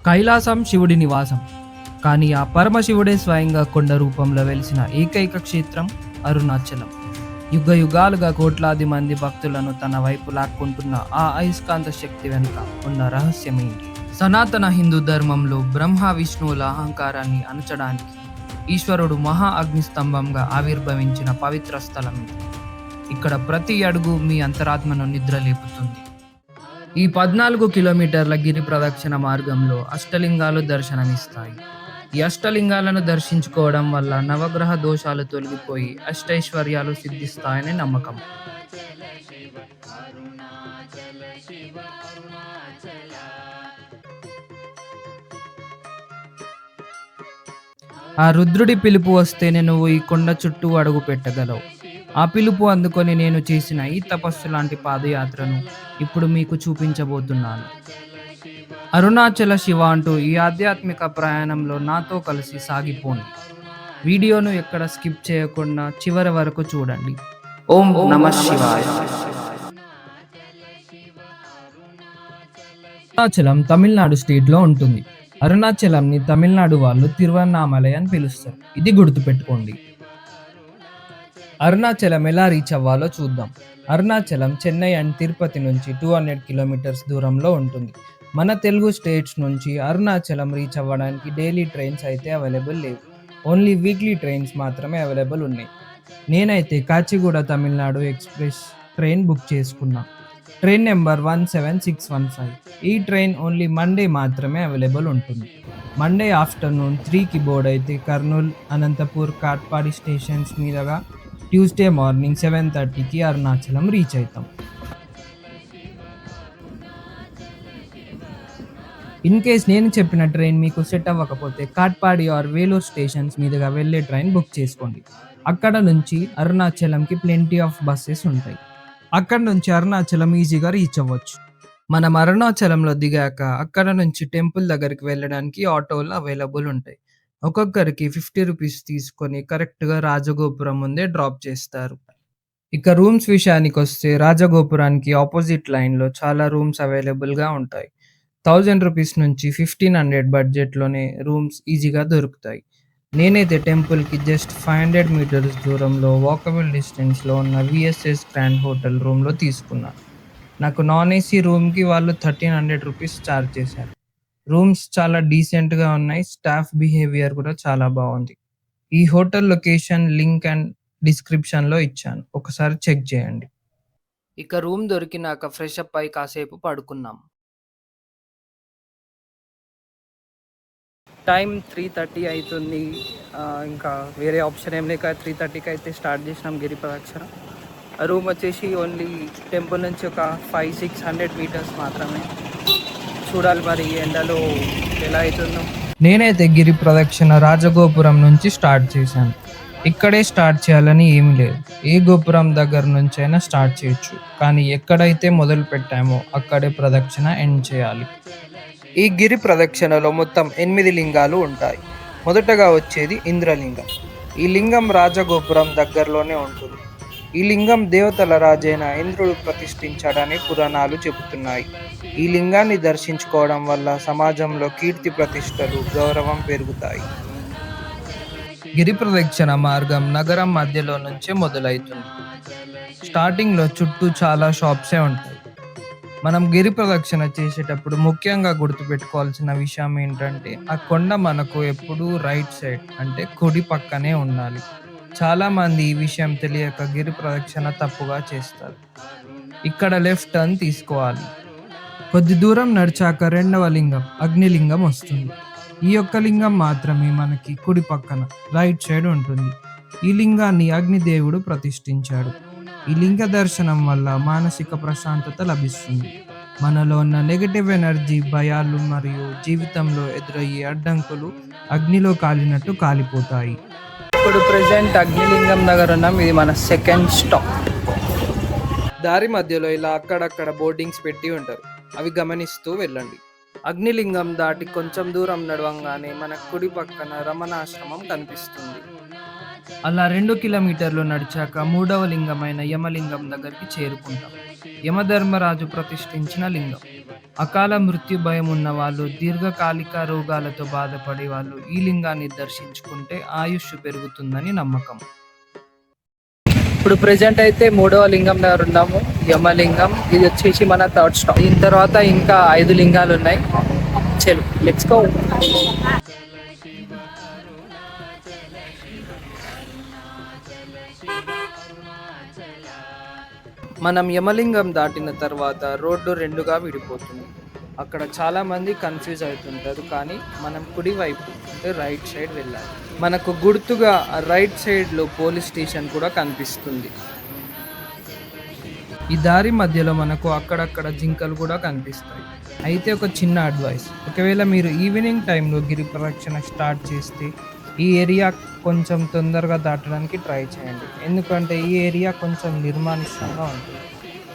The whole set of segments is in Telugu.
కైలాసం శివుడి నివాసం. కానీ ఆ పరమశివుడే స్వయంగా కొండ రూపంలో వెలిసిన ఏకైక క్షేత్రం అరుణాచలం. యుగ యుగాలుగా కోట్లాది మంది భక్తులను తన వైపు లాక్కుంటున్న ఆ అయస్కాంత శక్తి వెనుక ఉన్న రహస్యమేంటి? సనాతన హిందూ ధర్మంలో బ్రహ్మ విష్ణువుల అహంకారాన్ని అణచడానికి ఈశ్వరుడు మహా అగ్నిస్తంభంగా ఆవిర్భవించిన పవిత్ర స్థలం ఇది. ఇక్కడ ప్రతి అడుగు మీ అంతరాత్మను నిద్రలేపుతుంది. ఈ 14 కిలోమీటర్ల గిరి ప్రదక్షిణ మార్గంలో అష్టలింగాలు దర్శనమిస్తాయి. ఈ అష్టలింగాలను దర్శించుకోవడం వల్ల నవగ్రహ దోషాలు తొలగిపోయి అష్టైశ్వర్యాలు సిద్ధిస్తాయని నమ్మకం. ఆ రుద్రుడి పిలుపు వస్తేనే నువ్వు ఈ కొండ చుట్టూ అడుగు పెట్టగలవు. ఆ పిలుపు అందుకొని నేను చేసిన ఈ తపస్సు లాంటి పాదయాత్రను ఇప్పుడు మీకు చూపించబోతున్నాను. అరుణాచల శివ అంటూ ఈ ఆధ్యాత్మిక ప్రయాణంలో నాతో కలిసి సాగిపోండి. వీడియోను ఎక్కడ స్కిప్ చేయకుండా చివరి వరకు చూడండి. ఓం నమః శివాయ. అరుణాచలం తమిళనాడు స్టేట్లో ఉంటుంది. అరుణాచలంని తమిళనాడు వాళ్ళు తిరువన్నామలై అని పిలుస్తారు. ఇది గుర్తుపెట్టుకోండి. అరుణాచలం ఎలా రీచ్ అవ్వాలో చూద్దాం. అరుణాచలం చెన్నై అండ్ తిరుపతి నుంచి 200 కిలోమీటర్స్ దూరంలో ఉంటుంది. మన తెలుగు స్టేట్స్ నుంచి అరుణాచలం రీచ్ అవ్వడానికి డైలీ ట్రైన్స్ అయితే అవైలబుల్ లేవు. ఓన్లీ వీక్లీ ట్రైన్స్ మాత్రమే అవైలబుల్ ఉన్నాయి. నేనైతే Kacheguda Tamil Nadu express train book చేసుకున్నా. Train number 17615. ఈ ట్రైన్ ఓన్లీ మండే మాత్రమే అవైలబుల్ ఉంటుంది. మండే ఆఫ్టర్నూన్ 3కి బోర్డ్ అయితే కర్నూల్, అనంతపూర్, కాట్పాడి స్టేషన్స్ మీదుగా ట్యూస్డే మార్నింగ్ 7:30కి అరుణాచలం రీచ్ అవుతాం. ఇన్ కేస్ నేను చెప్పిన ట్రైన్ మీకు సెట్ అవ్వకపోతే కాట్పాడి ఆర్ వేలూరు స్టేషన్స్ మీదుగా వెళ్ళే ట్రైన్ బుక్ చేసుకోండి. అక్కడ నుంచి అరుణాచలంకి ప్లెంటీ ఆఫ్ బస్సెస్ ఉంటాయి. అక్కడ నుంచి అరుణాచలం ఈజీగా రీచ్ అవ్వచ్చు. మనం అరుణాచలంలో దిగాక అక్కడ నుంచి టెంపుల్ దగ్గరికి వెళ్ళడానికి ఆటోలు అవైలబుల్ ఉంటాయి. ఒక్కొక్కరికి 50 రూపీస్ తీసుకొని కరెక్ట్గా రాజగోపురం ముందే డ్రాప్ చేస్తారు. ఇక రూమ్స్ విషయానికి వస్తే రాజగోపురానికి ఆపోజిట్ లైన్లో చాలా రూమ్స్ అవైలబుల్గా ఉంటాయి. 1000 రూపీస్ నుంచి 1500 బడ్జెట్లోనే రూమ్స్ ఈజీగా దొరుకుతాయి. నేనైతే టెంపుల్కి జస్ట్ 500 మీటర్స్ దూరంలో వాకబుల్ డిస్టెన్స్లో ఉన్న విఎస్ఎస్ గ్రాండ్ హోటల్ రూమ్లో తీసుకున్నాను. నాకు నాన్ ఏసీ రూమ్కి వాళ్ళు 1300 రూపీస్ ఛార్జ్ చేశారు. రూమ్స్ చాలా డీసెంట్గా ఉన్నాయి. స్టాఫ్ బిహేవియర్ కూడా చాలా బాగుంది. ఈ హోటల్ లొకేషన్ లింక్ అండ్ డిస్క్రిప్షన్లో ఇచ్చాను, ఒకసారి చెక్ చేయండి. ఇక రూమ్ దొరికినాక ఫ్రెష్ అప్ అయి కాసేపు పడుకున్నాం. టైం 3:30 అవుతుంది. ఇంకా వేరే ఆప్షన్ ఏం లేక 3:30కి అయితే స్టార్ట్ చేసినాం గిరి ప్రదక్షిణ. రూమ్ వచ్చేసి ఓన్లీ టెంపుల్ నుంచి ఒక 500-600 మీటర్స్ మాత్రమే. చూడాలి మరి ఎండలో ఎలా అవుతుందో. నేనైతే గిరి ప్రదక్షిణ రాజగోపురం నుంచి స్టార్ట్ చేశాను. ఇక్కడే స్టార్ట్ చేయాలని ఏమీ లేదు, ఏ గోపురం దగ్గర నుంచి అయినా స్టార్ట్ చేయొచ్చు. కానీ ఎక్కడైతే మొదలు పెట్టామో అక్కడే ప్రదక్షిణ ఎండ్ చేయాలి. ఈ గిరి ప్రదక్షిణలో మొత్తం 8 లింగాలు ఉంటాయి. మొదటగా వచ్చేది ఇంద్రలింగం. ఈ లింగం రాజగోపురం దగ్గరలోనే ఉంటుంది. ఈ లింగం దేవతల రాజైన ఇంద్రుడు ప్రతిష్ఠించాడని పురాణాలు చెబుతున్నాయి. ఈ లింగాన్ని దర్శించుకోవడం వల్ల సమాజంలో కీర్తి ప్రతిష్టలు, గౌరవం పెరుగుతాయి. గిరి ప్రదక్షిణ మార్గం నగరం మధ్యలో నుంచే మొదలవుతుంది. స్టార్టింగ్లో చుట్టూ చాలా షాప్సే ఉంటాయి. మనం గిరి ప్రదక్షిణ చేసేటప్పుడు ముఖ్యంగా గుర్తుపెట్టుకోవాల్సిన విషయం ఏంటంటే ఆ కొండ మనకు ఎప్పుడూ రైట్ సైడ్ అంటే కుడి పక్కనే ఉండాలి. చాలామంది ఈ విషయం తెలియక గిరి ప్రదక్షిణ తప్పుగా చేస్తారు. ఇక్కడ లెఫ్ట్ టర్న్ తీసుకోవాలి. కొద్ది దూరం నడిచాక రెండవ లింగం అగ్నిలింగం వస్తుంది. ఈ యొక్క లింగం మాత్రమే మనకి కుడి పక్కన రైట్ సైడ్ ఉంటుంది. ఈ లింగాన్ని అగ్నిదేవుడు ప్రతిష్ఠించాడు. ఈ లింగ దర్శనం వల్ల మానసిక ప్రశాంతత లభిస్తుంది. మనలో ఉన్న నెగటివ్ ఎనర్జీ, భయాలు మరియు జీవితంలో ఎదురయ్యే అడ్డంకులు అగ్నిలో కాలినట్టు కాలిపోతాయి. ఇప్పుడు ప్రెసెంట్ అగ్నిలింగం దగ్గర ఉన్నాం. ఇది మన సెకండ్ స్టాప్. దారి మధ్యలో ఇలా అక్కడక్కడ బోర్డింగ్స్ పెట్టి ఉంటారు, అవి గమనిస్తూ వెళ్ళండి. అగ్నిలింగం దాటి కొంచెం దూరం నడవంగానే మన కుడి పక్కన రమణాశ్రమం కనిపిస్తుంది. అలా 2 కిలోమీటర్లు నడిచాక 3వ లింగమైన యమలింగం దగ్గరికి చేరుకుంటాం. యమధర్మరాజు ప్రతిష్ఠించిన లింగం. అకాల మృత్యు భయం ఉన్న వాళ్ళు, దీర్ఘకాలిక రోగాలతో బాధపడే వాళ్ళు ఈ లింగాన్ని దర్శించుకుంటే ఆయుష్ పెరుగుతుందని నమ్మకం. ఇప్పుడు ప్రెజెంట్ అయితే 3వ లింగం దగ్గర ఉన్నాము, యమలింగం. ఇది వచ్చేసి మన థర్డ్ స్టాప్. దీని తర్వాత ఇంకా 5 లింగాలు ఉన్నాయి. చలో లెట్స్ గో. మనం యమలింగం దాటిన తర్వాత రోడ్డు 2గా విడిపోతుంది. అక్కడ చాలా మంది కన్ఫ్యూజ్ అవుతుంటారు, కానీ మనం కుడి వైపు అంటే రైట్ సైడ్ వెళ్ళాలి. మనకు గుర్తుగా రైట్ సైడ్లో పోలీస్ స్టేషన్ కూడా కనిపిస్తుంది. ఈ దారి మధ్యలో మనకు అక్కడక్కడ జింకలు కూడా కనిపిస్తాయి. అయితే ఒక చిన్న అడ్వైస్, ఒకవేళ మీరు ఈవినింగ్ టైంలో గిరి ప్రదక్షిణ స్టార్ట్ చేస్తే ఈ ఏరియా కొంచెం తొందరగా దాటడానికి ట్రై చేయండి. ఎందుకంటే ఈ ఏరియా కొంచెం నిర్మానుష్యంగా ఉంటుంది.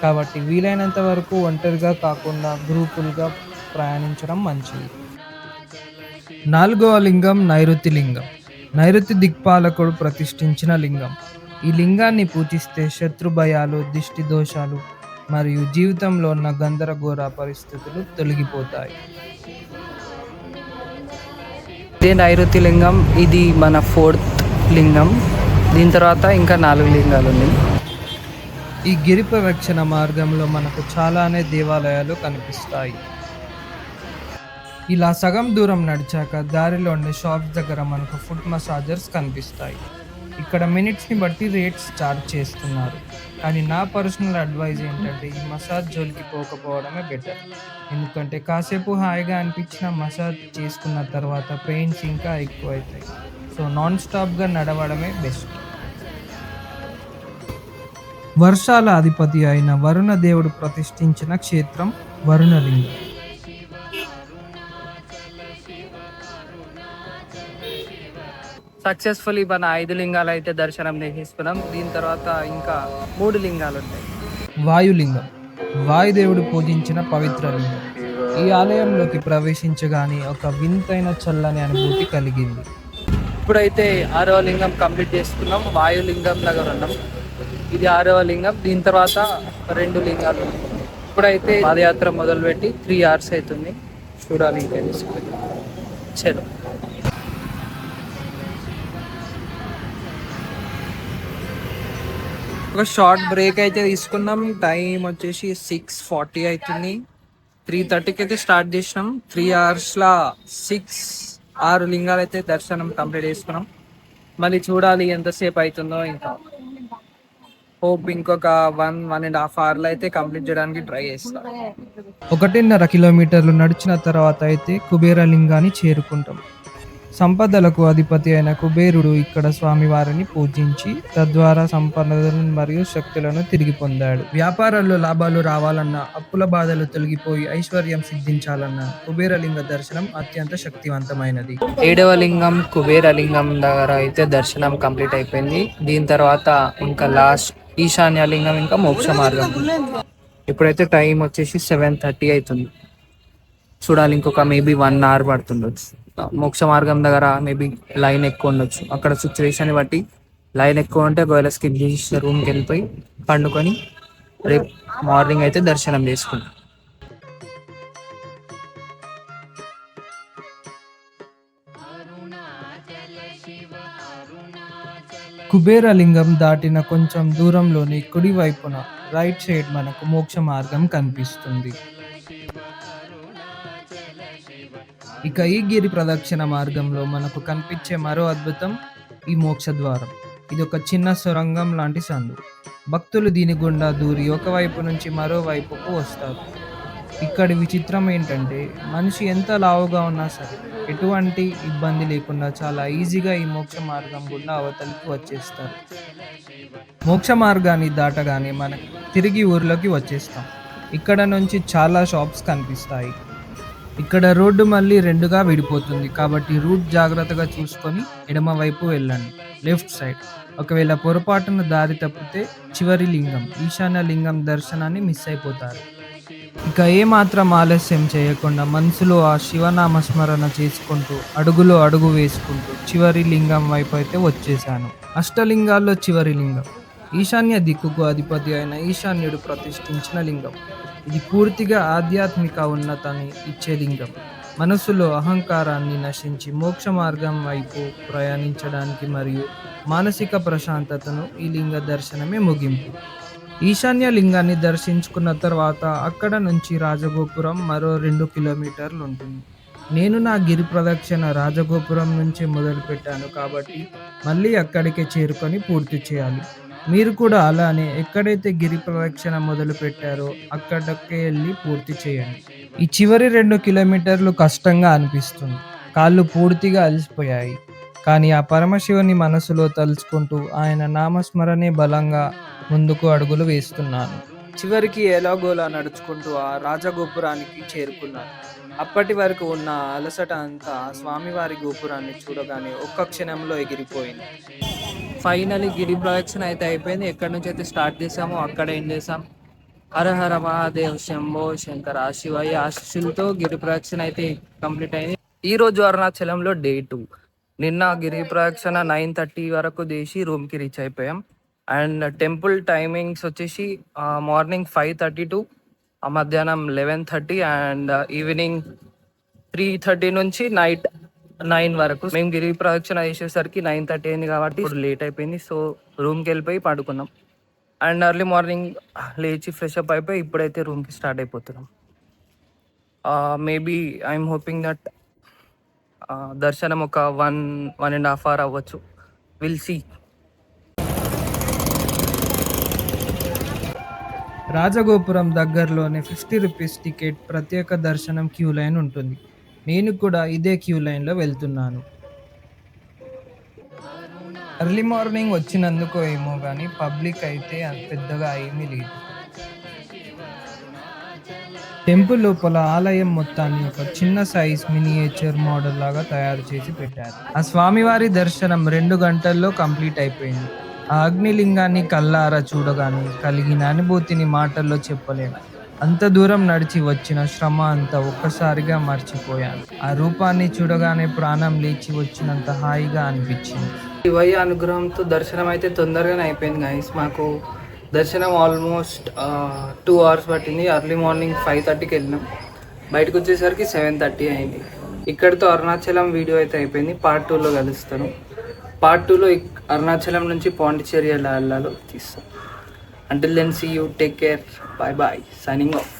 కాబట్టి వీలైనంత వరకు ఒంటరిగా కాకుండా గ్రూపులుగా ప్రయాణించడం మంచిది. 4వ లింగం నైరుతి లింగం. నైరుతి దిక్పాలకుడు ప్రతిష్ఠించిన లింగం. ఈ లింగాన్ని పూజిస్తే శత్రు భయాలు, దిష్టి దోషాలు మరియు జీవితంలో ఉన్న గందరగోళ పరిస్థితులు తొలగిపోతాయి. ఇదే నైరుతి లింగం. ఇది మన 4th లింగం. దీని తర్వాత ఇంకా 4 లింగాలు ఉన్నాయి. ఈ గిరి ప్రదక్షిణ మార్గంలో మనకు చాలానే దేవాలయాలు కనిపిస్తాయి. ఇలా సగం దూరం నడిచాక దారిలో ఉండే షాప్స్ దగ్గర మనకు ఫుట్ మసాజర్స్ కనిపిస్తాయి. ఇక్కడ మినిట్స్ని బట్టి రేట్స్ చార్జ్ చేస్తున్నారు. కానీ నా పర్సనల్ అడ్వైజ్ ఏంటంటే ఈ మసాజ్ జోలికి పోకపోవడమే బెటర్. ఎందుకంటే కాసేపు హాయిగా అనిపించిన మసాజ్ చేసుకున్న తర్వాత పెయిన్స్ ఇంకా ఎక్కువ అవుతాయి. సో నాన్ స్టాప్గా నడవడమే బెస్ట్. వర్షాల అధిపతి అయిన వరుణ దేవుడు ప్రతిష్ఠించిన క్షేత్రం వరుణలింగం. సక్సెస్ఫుల్లీ మన 5 లింగాలు అయితే దర్శనం చేసుకున్నాం. దీని తర్వాత ఇంకా 3 లింగాలు ఉంటాయి. వాయులింగం, వాయుదేవుడు పూజించిన పవిత్ర లింగం. ఈ ఆలయంలోకి ప్రవేశించగానే ఒక వింతైన చల్లని అనుభూతి కలిగింది. ఇప్పుడైతే 6వ లింగం కంప్లీట్ చేసుకున్నాం. వాయులింగం దగ్గర ఉన్నాం. ఇది 6వ లింగం. దీని తర్వాత 2 లింగాలు. ఇప్పుడైతే పాదయాత్ర మొదలుపెట్టి 3 hours అవుతుంది. చూడాలి ఇంకా చలో. ఒక షార్ట్ బ్రేక్ అయితే తీసుకున్నాం. టైం వచ్చేసి 6:40 అవుతుంది. 3:30కి అయితే స్టార్ట్ చేసినాం. 3 hours 6 లింగాలు అయితే దర్శనం కంప్లీట్ చేసుకున్నాం. మళ్ళీ చూడాలి ఎంతసేపు అవుతుందో. ఇంకా హోప్ ఇంకొక 1.5 hours అయితే కంప్లీట్ చేయడానికి ట్రై చేస్తాం. 1.5 kilometers నడిచిన తర్వాత అయితే కుబేర లింగాన్ని చేరుకుంటాం. సంపదలకు అధిపతి అయిన కుబేరుడు ఇక్కడ స్వామివారిని పూజించి తద్వారా సంపదలను మరియు శక్తులను తిరిగి పొందాడు. వ్యాపారాల్లో లాభాలు రావాలన్నా, అప్పుల బాధలు తొలగిపోయి ఐశ్వర్యం సిద్ధించాలన్నా కుబేరలింగ దర్శనం అత్యంత శక్తివంతమైనది. 7వ లింగం కుబేరలింగం దగ్గర అయితే దర్శనం కంప్లీట్ అయిపోయింది. దీని తర్వాత ఇంకా లాస్ట్ ఈశాన్య లింగం ఇంకా మోక్ష మార్గం. ఇప్పుడైతే టైం వచ్చేసి 7:30 అవుతుంది. చూడాలి ఇంకొక మేబీ 1 hour పడుతుండొచ్చు. మోక్ష మార్గం దగ్గర మేబీ లైన్ ఎక్కువ ఉండొచ్చు. అక్కడ సిచ్యువేషన్ బట్టి లైన్ ఎక్కువ ఉంటే ఒకవేళ స్కిప్ చేసి రూమ్కి వెళ్ళిపోయి పండుకొని రేపు మార్నింగ్ అయితే దర్శనం చేసుకుంటాం. కుబేరలింగం దాటిన కొంచెం దూరంలోని కుడి వైపున రైట్ సైడ్ మనకు మోక్ష మార్గం కనిపిస్తుంది. ఇక ఈ గిరి ప్రదక్షిణ మార్గంలో మనకు కనిపించే మరో అద్భుతం ఈ మోక్ష ద్వారం. ఇది ఒక చిన్న సొరంగం లాంటి సందు. భక్తులు దీని గుండా దూరి ఒకవైపు నుంచి మరో వైపుకు వస్తారు. ఇక్కడి విచిత్రం ఏంటంటే మనిషి ఎంత లావుగా ఉన్నా సరే ఎటువంటి ఇబ్బంది లేకుండా చాలా ఈజీగా ఈ మోక్ష మార్గం గుండా అవతలికి వచ్చేస్తారు. మోక్ష మార్గాన్ని దాటగానే మనం తిరిగి ఊర్లోకి వచ్చేస్తాం. ఇక్కడ నుంచి చాలా షాప్స్ కనిపిస్తాయి. ఇక్కడ రోడ్డు మళ్ళీ 2గా విడిపోతుంది. కాబట్టి రూట్ జాగ్రత్తగా చూసుకొని ఎడమ వైపు వెళ్ళండి, లెఫ్ట్ సైడ్. ఒకవేళ పొరపాటున దారి తప్పితే చివరి లింగం ఈశాన్య లింగం దర్శనాన్ని మిస్ అయిపోతారు. ఇక ఏమాత్రం ఆలస్యం చేయకుండా మనసులో ఆ శివనామస్మరణ చేసుకుంటూ అడుగులో అడుగు వేసుకుంటూ చివరి లింగం వైపు అయితే వచ్చేసాను. అష్టలింగాల్లో చివరి లింగం ఈశాన్య దిక్కుకు అధిపతి అయిన ఈశాన్యుడు ప్రతిష్ఠించిన లింగం. ఇది పూర్తిగా ఆధ్యాత్మిక ఉన్నతాన్ని ఇచ్చే లింగం. మనస్సులో అహంకారాన్ని నశించి మోక్ష మార్గం వైపు ప్రయాణించడానికి మరియు మానసిక ప్రశాంతతను ఈ లింగ దర్శనమే ముగింపు. ఈశాన్య లింగాన్ని దర్శించుకున్న తర్వాత అక్కడ నుంచి రాజగోపురం మరో 2 కిలోమీటర్లు ఉంటుంది. నేను నా గిరి ప్రదక్షిణ రాజగోపురం నుంచి మొదలుపెట్టాను కాబట్టి మళ్ళీ అక్కడికే చేరుకొని పూర్తి చేయాలి. మీరు కూడా అలానే ఎక్కడైతే గిరి ప్రదక్షిణ మొదలుపెట్టారో అక్కడికే వెళ్ళి పూర్తి చేయండి. ఈ చివరి 2 కిలోమీటర్లు కష్టంగా అనిపిస్తుంది. కాళ్ళు పూర్తిగా అలసిపోయాయి. కానీ ఆ పరమశివుని మనసులో తలుచుకుంటూ ఆయన నామస్మరణే బలంగా ముందుకు అడుగులు వేస్తున్నాను. చివరికి ఎలాగోలా నడుచుకుంటూ ఆ రాజగోపురానికి చేరుకున్నాను. అప్పటి వరకు ఉన్న అలసట అంతా ఆ స్వామివారి గోపురాన్ని చూడగానే ఒక్క క్షణంలో ఎగిరిపోయింది. ఫైనలీ గిరి ప్రదక్షిణ అయితే అయిపోయింది. ఎక్కడి నుంచి అయితే స్టార్ట్ చేసామో అక్కడ ఏం చేసాం. హర హర మహాదేవ్ శంభో శంకర శివయ్య ఆశీస్సులతో గిరి ప్రదక్షిణ అయితే కంప్లీట్ అయింది. ఈ రోజు అరుణాచలంలో డే 2. నిన్న గిరి ప్రదక్షిణ 9:30 వరకు చేసి రూమ్కి రీచ్ అయిపోయాం. అండ్ టెంపుల్ టైమింగ్స్ వచ్చేసి మార్నింగ్ 5:30 టు మధ్యాహ్నం 11:30 అండ్ ఈవినింగ్ 3:30 నుంచి నైట్ 9 వరకు. మేము గిరి ప్రదక్షిణ చేసేసరికి 9:30 అయింది కాబట్టి ఇప్పుడు లేట్ అయిపోయింది. సో రూమ్కి వెళ్ళిపోయి పడుకున్నాం. అండ్ ఎర్లీ మార్నింగ్ లేచి ఫ్రెష్ అప్ అయిపోయి ఇప్పుడైతే రూమ్కి స్టార్ట్ అయిపోతున్నాం. మేబీ ఐఎమ్ హోపింగ్ దట్ దర్శనం ఒక 1.5 hour అవ్వచ్చు. Will see. రాజగోపురం దగ్గరలోనే 50 రూపీస్ టికెట్ ప్రత్యేక దర్శనం క్యూ లైన్ ఉంటుంది. నేను కూడా ఇదే క్యూ లైన్లో వెళ్తున్నాను. ఎర్లీ మార్నింగ్ వచ్చినందుకో ఏమో కానీ పబ్లిక్ అయితే పెద్దగా ఏమీ లేదు. టెంపుల్ లోపల ఆలయం మొత్తాన్ని ఒక చిన్న సైజ్ మినియేచర్ మోడల్ లాగా తయారు చేసి పెట్టారు. ఆ స్వామివారి దర్శనం 2 గంటల్లో కంప్లీట్ అయిపోయింది. ఆ అగ్నిలింగాన్ని కళ్ళారా చూడగానే కలిగిన అనుభూతిని మాటల్లో చెప్పలేను. అంత దూరం నడిచి వచ్చిన శ్రమ అంతా ఒక్కసారిగా మర్చిపోయాను. ఆ రూపాన్ని చూడగానే ప్రాణం లేచి వచ్చినంత హాయిగా అనిపించింది. శివయ్య అనుగ్రహంతో దర్శనం అయితే తొందరగానే అయిపోయింది గైస్. మాకు దర్శనం ఆల్మోస్ట్ 2 hours పట్టింది. ఎర్లీ మార్నింగ్ 5:30కి వెళ్ళినాం. బయటకు వచ్చేసరికి 7:30 అయింది. ఇక్కడితో అరుణాచలం వీడియో అయితే అయిపోయింది. పార్ట్ 2లో కలుస్తాను. పార్ట్ 2లో అరుణాచలం నుంచి పాండిచ్చేరి ఎలా వెళ్ళాలో తీస్తాను. Until then, see you. Take care. Bye bye. Signing off.